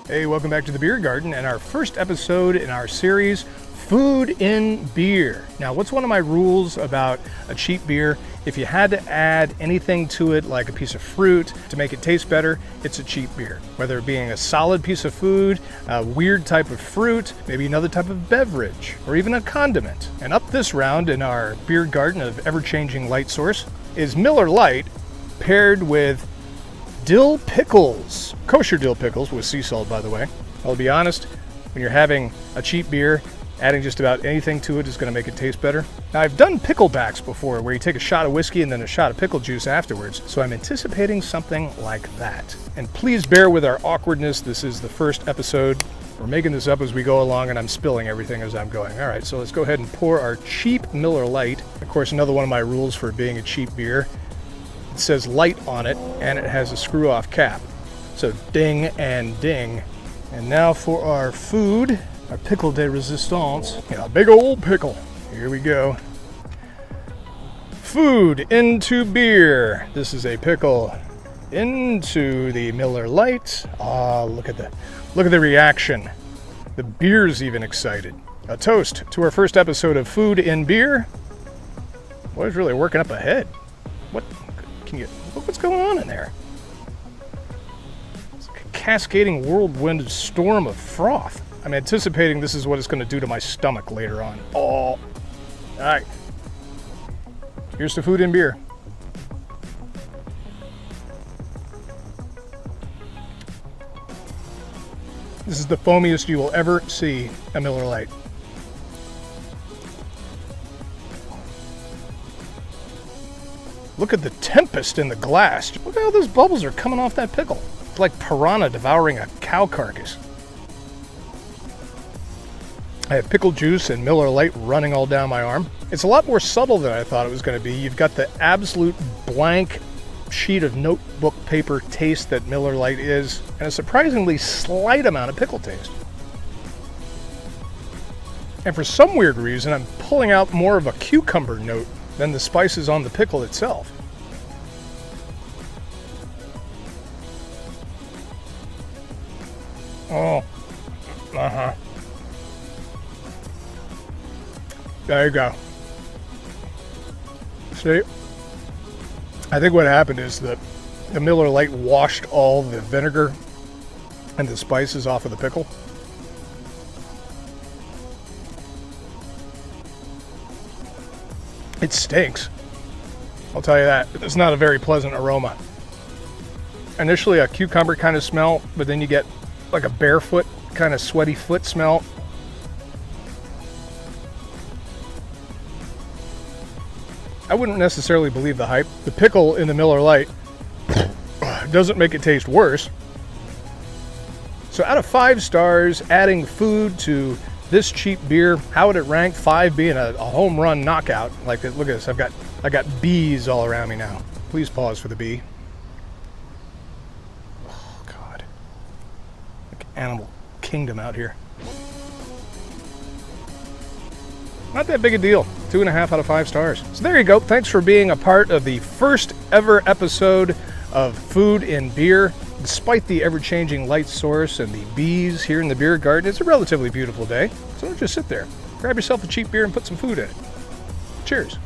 Hey, welcome back to the Beer Garden and our first episode in our series, Food in Beer. Now, what's one of my rules about a cheap beer? If you had to add anything to it, like a piece of fruit, to make it taste better, it's a cheap beer. Whether it being a solid piece of food, a weird type of fruit, maybe another type of beverage, or even a condiment. And up this round in our Beer Garden of ever-changing light source is Miller Lite paired with dill pickles. Kosher dill pickles with sea salt, by the way. I'll be honest, when you're having a cheap beer, adding just about anything to it is going to make it taste better. Now, I've done picklebacks before, where you take a shot of whiskey and then a shot of pickle juice afterwards, so I'm anticipating something like that. And please bear with our awkwardness. This is the first episode. We're making this up as we go along, and I'm spilling everything as I'm going. All right, so let's go ahead and pour our cheap Miller Lite. Of course, another one of my rules for being a cheap beer. It says light on it, and it has a screw-off cap. So ding and ding. And now for our food, our pickle de resistance. A big old pickle. Here we go. Food into beer. This is a pickle into the Miller Lite. Ah, look at the reaction. The beer's even excited. A toast to our first episode of Food in Beer. Boy, it's really working up ahead. What? Look what's going on in there. It's like a cascading whirlwind storm of froth. I'm anticipating this is what it's going to do to my stomach later on. Oh, all right. Here's to food and beer. This is the foamiest you will ever see a Miller Lite. Look at the tempest in the glass. Look at how those bubbles are coming off that pickle. It's like piranha devouring a cow carcass. I have pickle juice and Miller Lite running all down my arm. It's a lot more subtle than I thought it was going to be. You've got the absolute blank sheet of notebook paper taste that Miller Lite is, and a surprisingly slight amount of pickle taste. And for some weird reason, I'm pulling out more of a cucumber note than the spices on the pickle itself. Oh, there you go. See, I think what happened is that the Miller Lite washed all the vinegar and the spices off of the pickle. It stinks. I'll tell you that. It's not a very pleasant aroma. Initially a cucumber kind of smell, but then you get like a barefoot kind of sweaty foot smell. I wouldn't necessarily believe the hype. The pickle in the Miller Lite doesn't make it taste worse. So out of 5 stars, adding food to this cheap beer, how would it rank? 5 being a home run knockout. Like that. Look at this. I got bees all around me now. Please pause for the bee. Oh God. Like animal kingdom out here. Not that big a deal. 2.5 out of 5 stars. So there you go. Thanks for being a part of the first ever episode of Food in Beer. Despite the ever-changing light source and the bees here in the beer garden, it's a relatively beautiful day. So don't just sit there. Grab yourself a cheap beer and put some food in it. Cheers.